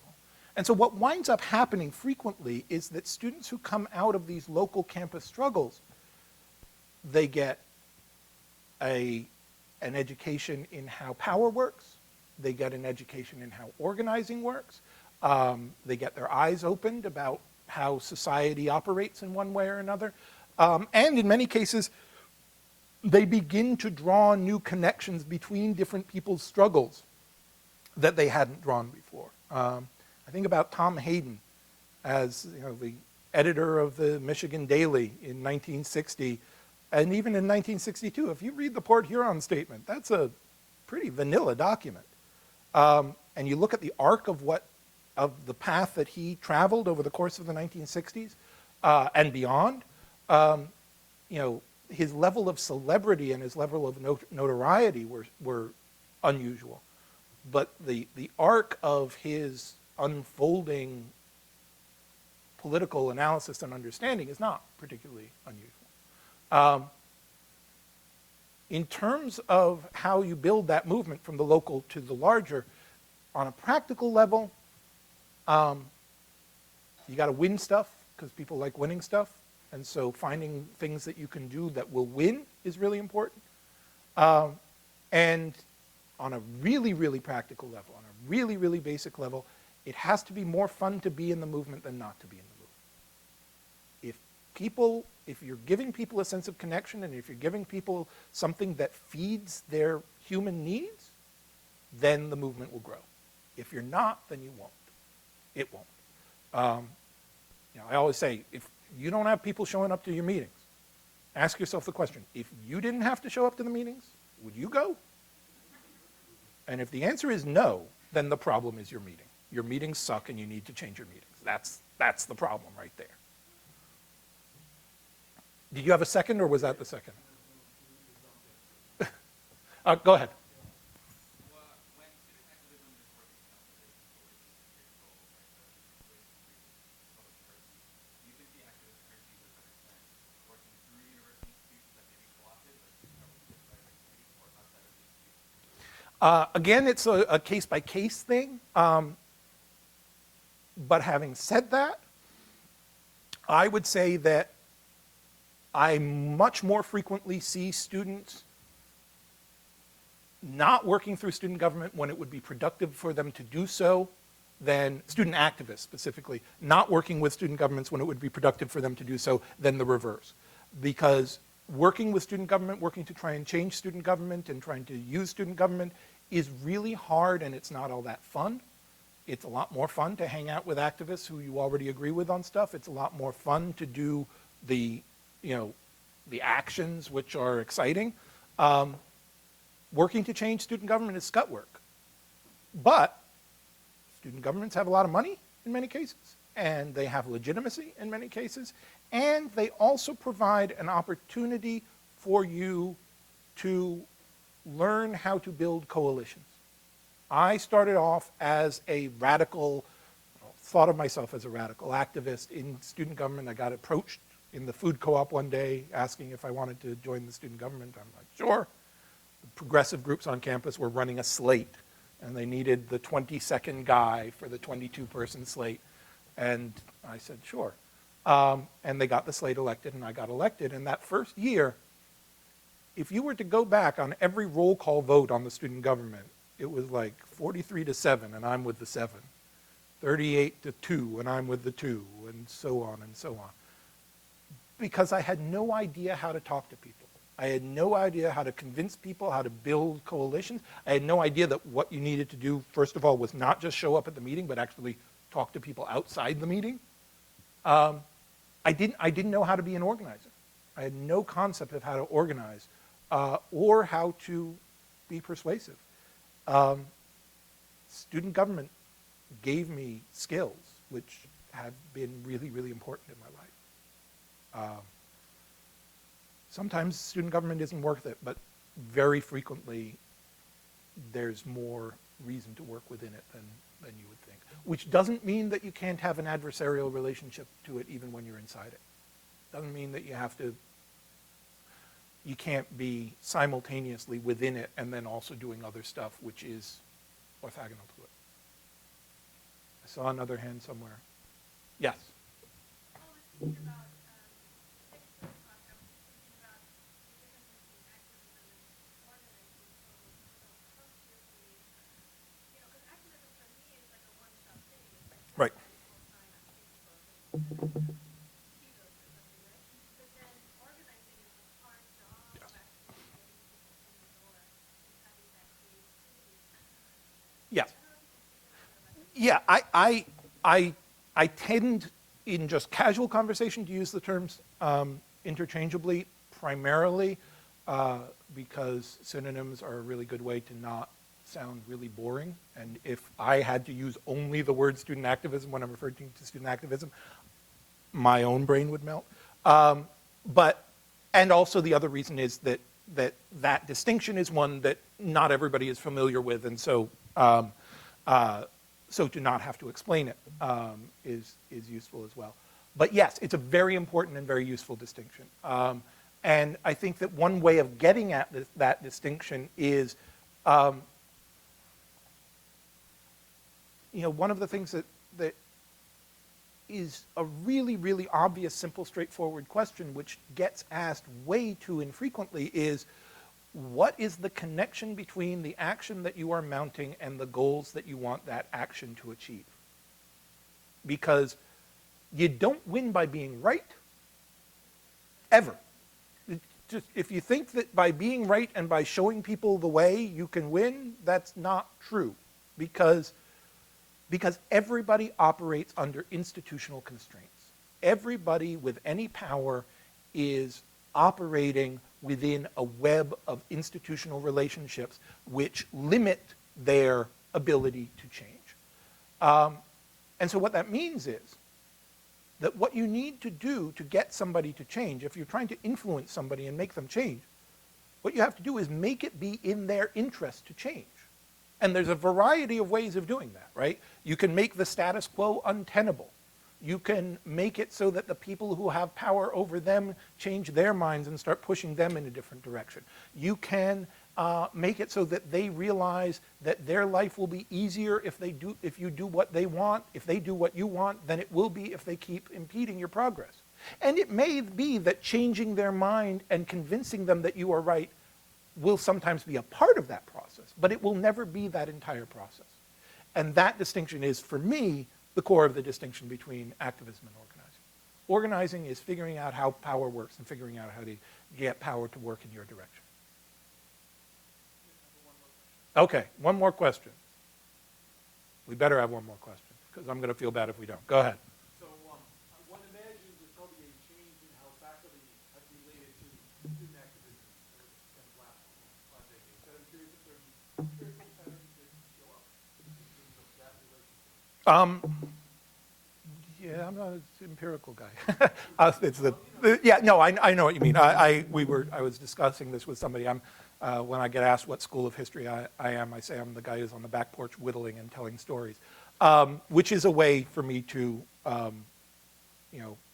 B: And so what winds up happening frequently is that students who come out of these local campus struggles, they get an education in how power works, they get an education in how organizing works, they get their eyes opened about how society operates in one way or another, and in many cases, they begin to draw new connections between different people's struggles that they hadn't drawn before. I think about Tom Hayden as the editor of the Michigan Daily in 1960, and even in 1962. If you read the Port Huron Statement, that's a pretty vanilla document. And you look at the arc of the path that he traveled over the course of the 1960s and beyond, his level of celebrity and his level of notoriety were unusual. But the arc of his unfolding political analysis and understanding is not particularly unusual. In terms of how you build that movement from the local to the larger, on a practical level, you got to win stuff because people like winning stuff. And so finding things that you can do that will win is really important. And on a really, really practical level, on a really, really basic level, it has to be more fun to be in the movement than not to be in the movement. If you're giving people a sense of connection and if you're giving people something that feeds their human needs, then the movement will grow. If you're not, then you won't. It won't. I always say, if you don't have people showing up to your meetings, ask yourself the question, if you didn't have to show up to the meetings, would you go? And if the answer is no, then the problem is your meeting. Your meetings suck and you need to change your meetings. That's the problem right there. Did you have a second or was that the second? Go ahead. Again, it's a case-by-case thing. But having said that, I would say that I much more frequently see students not working through student government when it would be productive for them to do so than student activists specifically, not working with student governments when it would be productive for them to do so than the reverse. Because working with student government, working to try and change student government and trying to use student government is really hard and it's not all that fun. It's a lot more fun to hang out with activists who you already agree with on stuff. It's a lot more fun to do the actions which are exciting. Working to change student government is scut work. But student governments have a lot of money in many cases, and they have legitimacy in many cases, and they also provide an opportunity for you to learn how to build coalitions. I started off as a radical, thought of myself as a radical activist in student government. I got approached in the food co-op one day asking if I wanted to join the student government. I'm like, sure. The progressive groups on campus were running a slate, and they needed the 22nd guy for the 22-person slate. And I said, sure. And they got the slate elected, and I got elected. And that first year, if you were to go back on every roll call vote on the student government, it was like 43-7, and I'm with the 7. 38-2, and I'm with the 2, and so on and so on. Because I had no idea how to talk to people. I had no idea how to convince people, how to build coalitions. I had no idea that what you needed to do, first of all, was not just show up at the meeting, but actually talk to people outside the meeting. I didn't know how to be an organizer. I had no concept of how to organize or how to be persuasive. Student government gave me skills which have been really, really important in my life. Sometimes student government isn't worth it, but very frequently there's more reason to work within it than you would think. Which doesn't mean that you can't have an adversarial relationship to it even when you're inside it. Doesn't mean that you can't be simultaneously within it and then also doing other stuff which is orthogonal to it. I saw another hand somewhere. Yes?
E: I was thinking about Pitzer talk. I was thinking about the difference between activism and organizing. So, consciously, because activism for me is like a one-shot thing. It's like
B: Right.
E: a small sign on Facebook and see those or something, right? But then organizing is a hard job of
B: Yes.
E: actually getting people in the door and having that creativity.
B: Yes.
E: I don't know if you can speak a little bit about that.
B: Yeah, I tend in just casual conversation to use the terms interchangeably, primarily because synonyms are a really good way to not sound really boring. And if I had to use only the word student activism when I'm referring to student activism, my own brain would melt. And also the other reason is that distinction is one that not everybody is familiar with, and so so to not have to explain it is useful as well. But yes, it's a very important and very useful distinction. And I think that one way of getting at that distinction is, one of the things that is a really, really obvious, simple, straightforward question, which gets asked way too infrequently, is what is the connection between the action that you are mounting and the goals that you want that action to achieve? Because you don't win by being right, ever. If you think that by being right and by showing people the way you can win, that's not true. Because everybody operates under institutional constraints. Everybody with any power is operating within a web of institutional relationships which limit their ability to change. And so what that means is that what you need to do to get somebody to change, if you're trying to influence somebody and make them change, what you have to do is make it be in their interest to change. And there's a variety of ways of doing that, right? You can make the status quo untenable. You can make it so that the people who have power over them change their minds and start pushing them in a different direction. You can make it so that they realize that their life will be easier if you do what they want. If they do what you want, then it will be if they keep impeding your progress. And it may be that changing their mind and convincing them that you are right will sometimes be a part of that process, but it will never be that entire process. And that distinction is, for me, the core of the distinction between activism and organizing. Organizing is figuring out how power works and figuring out how to get power to work in your direction. Okay, one more question. We better have one more question, because I'm going to feel bad if we don't. Go ahead.
F: So one imagines there's probably a change in how faculty have related to student activism over the last 5 decades. But I'm curious if there's empirical patterns that show up in terms of that relationship.
B: Yeah, I'm not an empirical guy. I know what you mean. I was discussing this with somebody. When I get asked what school of history I am, I say I'm the guy who's on the back porch whittling and telling stories, which is a way for me to,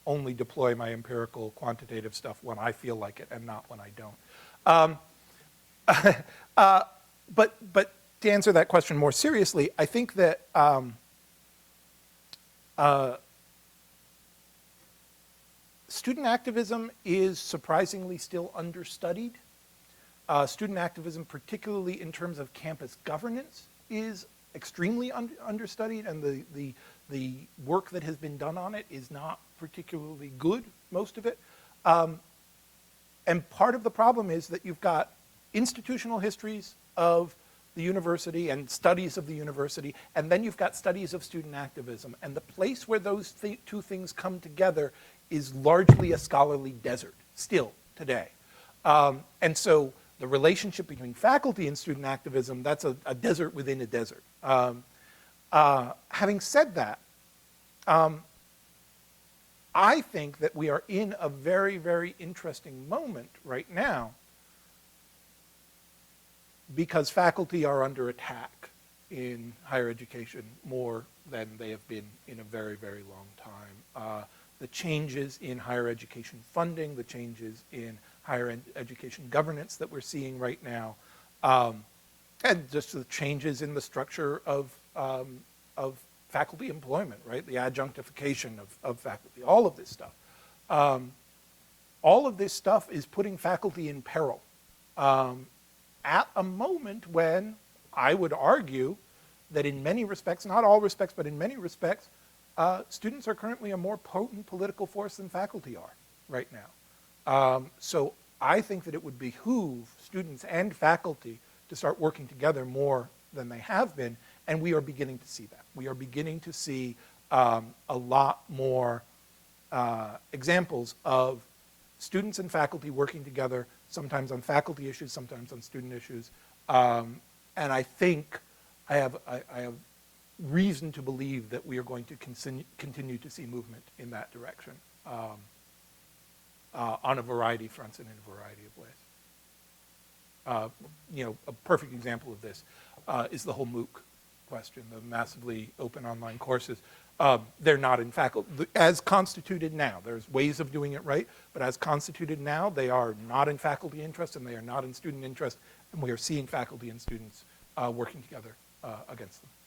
B: only deploy my empirical quantitative stuff when I feel like it and not when I don't. But to answer that question more seriously, I think that student activism is surprisingly still understudied. Student activism, particularly in terms of campus governance, is extremely understudied, and the work that has been done on it is not particularly good, most of it. And part of the problem is that you've got institutional histories of the university and studies of the university, and then you've got studies of student activism. And the place where those two things come together is largely a scholarly desert, still, today. And so the relationship between faculty and student activism, that's a desert within a desert. Having said that, I think that we are in a very, very interesting moment right now because faculty are under attack in higher education more than they have been in a very, very long time. The changes in higher education funding, the changes in higher education governance that we're seeing right now, and just the changes in the structure of faculty employment, right? The adjunctification of faculty, all of this stuff. All of this stuff is putting faculty in peril at a moment when I would argue that in many respects, not all respects, but in many respects, students are currently a more potent political force than faculty are right now. So I think that it would behoove students and faculty to start working together more than they have been, and we are beginning to see that. We are beginning to see a lot more examples of students and faculty working together, sometimes on faculty issues, sometimes on student issues. And I think I have reason to believe that we are going to continue to see movement in that direction on a variety of fronts and in a variety of ways. You know, a perfect example of this is the whole MOOC question, the massively open online courses. They're not in faculty, as constituted now. There's ways of doing it right, but as constituted now, they are not in faculty interest and they are not in student interest, and we are seeing faculty and students working together against them.